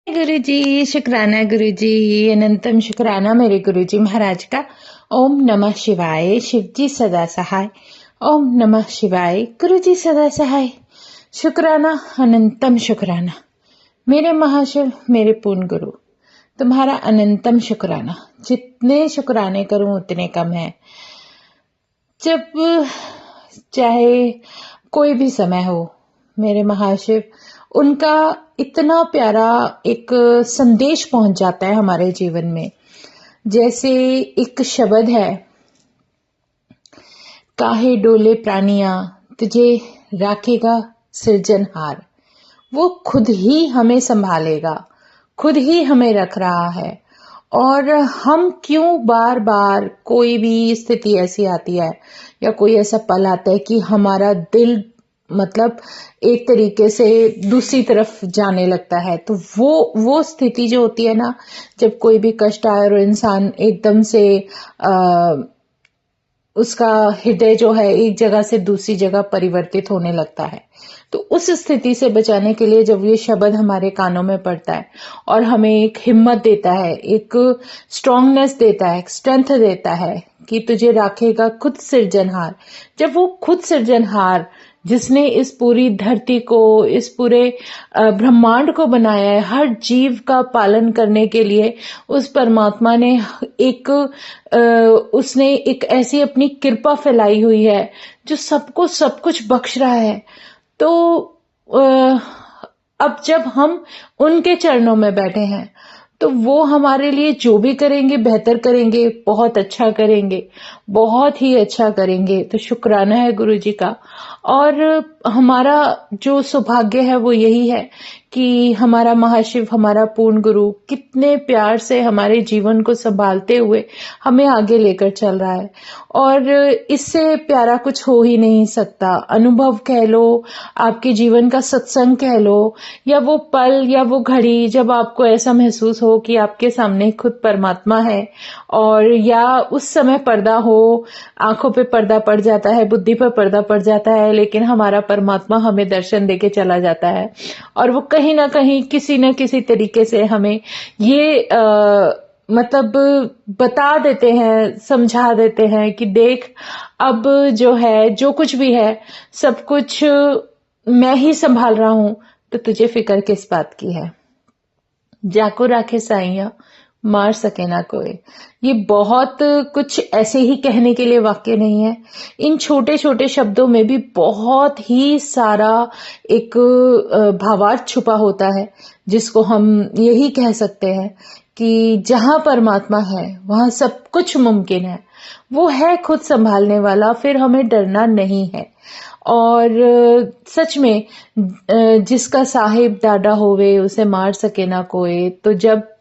गुरुजी, शुक्राना गुरुजी, अनंतम शुक्राना मेरे गुरुजी महाराज का। ओम नमः शिवाय। शिवजी सदा सहाय। ओम नमः शिवाय। गुरुजी सदा सहाय। शुक्राना, अनंतम शुक्राना मेरे महाशिव, मेरे पूर्ण गुरु, तुम्हारा अनंतम शुक्राना। जितने शुक्राने करूं उतने कम है। जब चाहे कोई भी समय हो, मेरे महाशिव, उनका इतना प्यारा एक संदेश पहुंच जाता है हमारे जीवन में। जैसे एक शब्द है, काहे डोले प्राणिया तुझे राखेगा सृजनहार। वो खुद ही हमें संभालेगा, खुद ही हमें रख रहा है। और हम क्यों बार बार, कोई भी स्थिति ऐसी आती है या कोई ऐसा पल आता है कि हमारा दिल मतलब एक तरीके से दूसरी तरफ जाने लगता है, तो वो स्थिति जो होती है ना, जब कोई भी कष्ट आए और इंसान एकदम से उसका हृदय जो है एक जगह से दूसरी जगह परिवर्तित होने लगता है, तो उस स्थिति से बचाने के लिए जब ये शब्द हमारे कानों में पड़ता है और हमें एक हिम्मत देता है, एक स्ट्रांगनेस देता है, एक स्ट्रेंथ देता है कि तुझे राखेगा खुद सृजनहार। जब वो खुद सृजनहार, जिसने इस पूरी धरती को, इस पूरे ब्रह्मांड को बनाया है, हर जीव का पालन करने के लिए उस परमात्मा ने उसने एक ऐसी अपनी कृपा फैलाई हुई है जो सबको सब कुछ बख्श रहा है। तो अब जब हम उनके चरणों में बैठे हैं तो वो हमारे लिए जो भी करेंगे बेहतर करेंगे, बहुत अच्छा करेंगे, बहुत ही अच्छा करेंगे। तो शुक्राना है गुरु जी का। और हमारा जो सौभाग्य है वो यही है कि हमारा महाशिव, हमारा पूर्ण गुरु कितने प्यार से हमारे जीवन को संभालते हुए हमें आगे लेकर चल रहा है। और इससे प्यारा कुछ हो ही नहीं सकता। अनुभव कह लो, आपके जीवन का सत्संग कह लो, या वो पल या वो घड़ी जब आपको ऐसा महसूस हो कि आपके सामने खुद परमात्मा है, और या उस समय पर्दा हो, आंखों पे पर्दा पड़ जाता है, बुद्धि पर पर्दा पड़ जाता है, लेकिन हमारा परमात्मा हमें दर्शन देके चला जाता है और वो कहीं ना कहीं किसी न किसी तरीके से हमें ये मतलब बता देते हैं, समझा देते हैं कि देख, अब जो है, जो कुछ भी है, सब कुछ मैं ही संभाल रहा हूं, तो तुझे फिक्र किस बात की है। जाको राखे साइया, मार सके ना कोई। ये बहुत कुछ ऐसे ही कहने के लिए वाक्य नहीं है। इन छोटे छोटे शब्दों में भी बहुत ही सारा एक भावार्थ छुपा होता है, जिसको हम यही कह सकते हैं कि जहां परमात्मा है वहां सब कुछ मुमकिन है। वो है खुद संभालने वाला, फिर हमें डरना नहीं है। और सच में जिसका साहिब दादा होवे उसे मार सके ना कोई। तो जब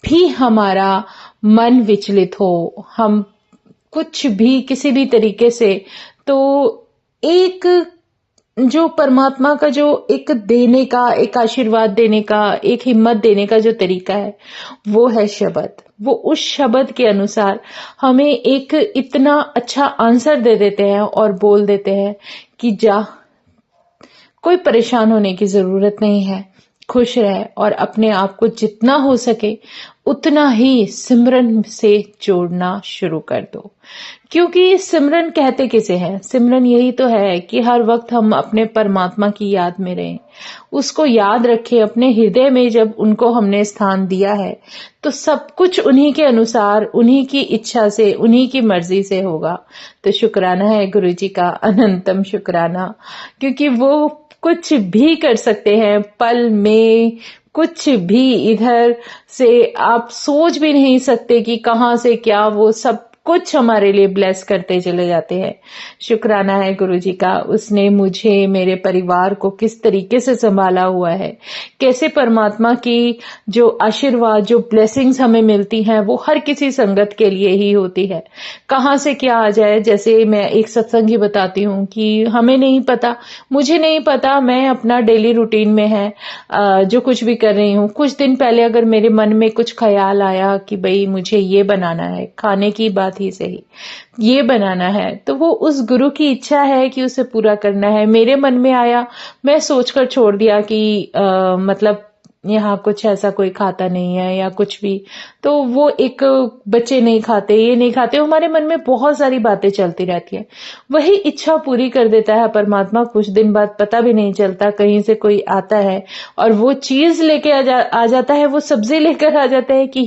भी हमारा मन विचलित हो, हम कुछ भी किसी भी तरीके से, तो एक जो परमात्मा का जो एक देने का, एक आशीर्वाद देने का, एक हिम्मत देने का जो तरीका है वो है शब्द। वो उस शब्द के अनुसार हमें एक इतना अच्छा आंसर दे देते हैं और बोल देते हैं कि जा, कोई परेशान होने की जरूरत नहीं है, खुश रह और अपने आप को जितना हो सके उतना ही सिमरन से जोड़ना शुरू कर दो। क्योंकि सिमरन कहते किसे हैं? सिमरन यही तो है कि हर वक्त हम अपने परमात्मा की याद में रहें, उसको याद रखें अपने हृदय में। जब उनको हमने स्थान दिया है तो सब कुछ उन्हीं के अनुसार, उन्हीं की इच्छा से, उन्हीं की मर्जी से होगा। तो शुक्राना है गुरु जी का, अनंतम शुक्राना, क्योंकि वो कुछ भी कर सकते हैं पल में, कुछ भी। इधर से आप सोच भी नहीं सकते कि कहां से क्या, वो सब कुछ हमारे लिए ब्लेस करते चले जाते हैं। शुक्राना है गुरु जी का, उसने मुझे, मेरे परिवार को किस तरीके से संभाला हुआ है, कैसे परमात्मा की जो आशीर्वाद, जो ब्लेसिंग्स हमें मिलती हैं वो हर किसी संगत के लिए ही होती है। कहां से क्या आ जाए, जैसे मैं एक सत्संग ही बताती हूँ कि हमें नहीं पता, मुझे नहीं पता, मैं अपना डेली रूटीन में है जो कुछ भी कर रही हूँ, कुछ दिन पहले अगर मेरे मन में कुछ ख्याल आया कि भाई मुझे ये बनाना है, खाने की बात ही सही, ये बनाना है, तो वो उस गुरु की इच्छा है कि उसे पूरा करना है। मेरे मन में आया, मैं सोचकर छोड़ दिया कि मतलब यहाँ कुछ ऐसा कोई खाता नहीं है या कुछ भी, तो वो एक बच्चे नहीं खाते, ये नहीं खाते, हमारे मन में बहुत सारी बातें चलती रहती है। वही इच्छा पूरी कर देता है परमात्मा, कुछ दिन बाद पता भी नहीं चलता, कहीं से कोई आता है और वो चीज लेके आ जाता है, वो सब्जी लेकर आ जाता है कि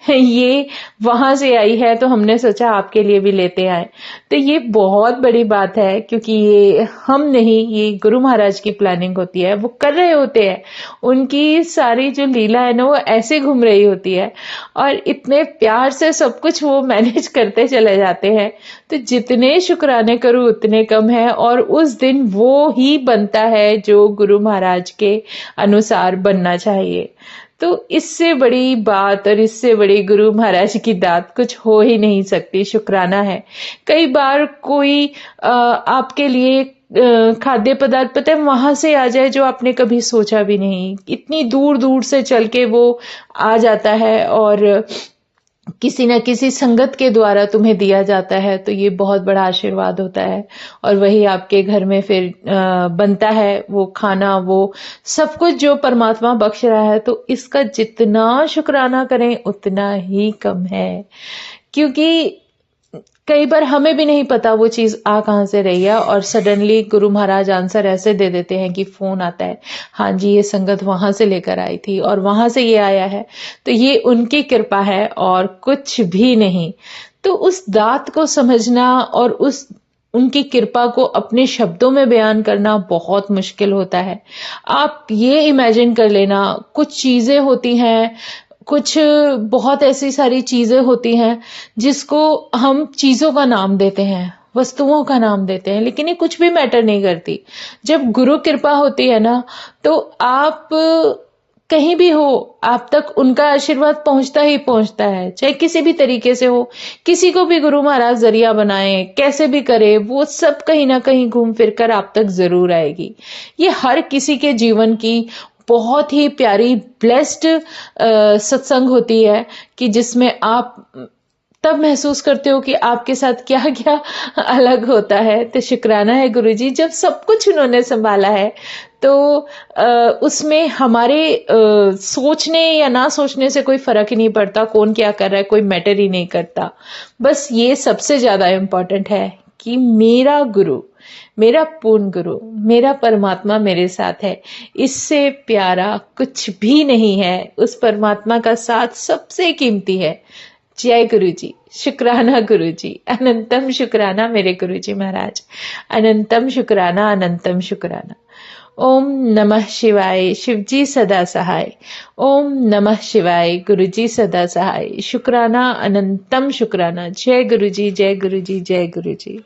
ये वहां से आई है, तो हमने सोचा आपके लिए भी लेते आए। तो ये बहुत बड़ी बात है, क्योंकि ये हम नहीं, ये गुरु महाराज की प्लानिंग होती है, वो कर रहे होते हैं, उनकी सारी जो लीला है ना वो ऐसे घूम रही होती है और इतने प्यार से सब कुछ वो मैनेज करते चले जाते हैं। तो जितने शुक्राने करूं उतने कम है, और उस दिन वो ही बनता है जो गुरु महाराज के अनुसार बनना चाहिए। तो इससे बड़ी बात और इससे बड़ी गुरु महाराज की दात कुछ हो ही नहीं सकती, शुक्राना है। कई बार कोई आपके लिए खाद्य पदार्थ पता है वहां से आ जाए जो आपने कभी सोचा भी नहीं, इतनी दूर दूर से चल के वो आ जाता है और किसी न किसी संगत के द्वारा तुम्हें दिया जाता है, तो ये बहुत बड़ा आशीर्वाद होता है। और वही आपके घर में फिर बनता है वो खाना, वो सब कुछ जो परमात्मा बख्श रहा है। तो इसका जितना शुक्राना करें उतना ही कम है, क्योंकि कई बार हमें भी नहीं पता वो चीज आ कहां से रही है, और सडनली गुरु महाराज आंसर ऐसे दे देते हैं कि फोन आता है, हाँ जी ये संगत वहां से लेकर आई थी और वहां से ये आया है। तो ये उनकी कृपा है और कुछ भी नहीं। तो उस दात को समझना और उस उनकी कृपा को अपने शब्दों में बयान करना बहुत मुश्किल होता है। आप ये इमेजिन कर लेना, कुछ चीजें होती हैं, कुछ बहुत ऐसी सारी चीजें होती हैं जिसको हम चीजों का नाम देते हैं, वस्तुओं का नाम देते हैं, लेकिन ये कुछ भी मैटर नहीं करती। जब गुरु कृपा होती है ना, तो आप कहीं भी हो, आप तक उनका आशीर्वाद पहुंचता ही पहुंचता है, चाहे किसी भी तरीके से हो। किसी को भी गुरु महाराज जरिया बनाए, कैसे भी करे, वो सब कहीं ना कहीं घूम फिर कर आप तक जरूर आएगी। ये हर किसी के जीवन की बहुत ही प्यारी ब्लेस्ड सत्संग होती है, कि जिसमें आप तब महसूस करते हो कि आपके साथ क्या क्या अलग होता है। तो शुक्राना है गुरुजी, जब सब कुछ उन्होंने संभाला है तो उसमें हमारे सोचने या ना सोचने से कोई फर्क ही नहीं पड़ता, कौन क्या कर रहा है कोई मैटर ही नहीं करता। बस ये सबसे ज्यादा इम्पोर्टेंट है कि मेरा गुरु, मेरा पूर्ण गुरु, मेरा परमात्मा मेरे साथ है, इससे प्यारा कुछ भी नहीं है। उस परमात्मा का साथ सबसे कीमती है। जय गुरु जी, शुक्राना गुरु जी, अनंतम शुक्राना मेरे गुरु जी महाराज, अनंतम शुक्राना, अनंतम शुक्राना। ओम नमः शिवाय, शिवजी सदा सहाय। ओम नमः शिवाय, गुरुजी सदा सहाय। शुक्राना, अनंतम शुक्राना। जय गुरु जी, जय गुरु जी, जय गुरु जी।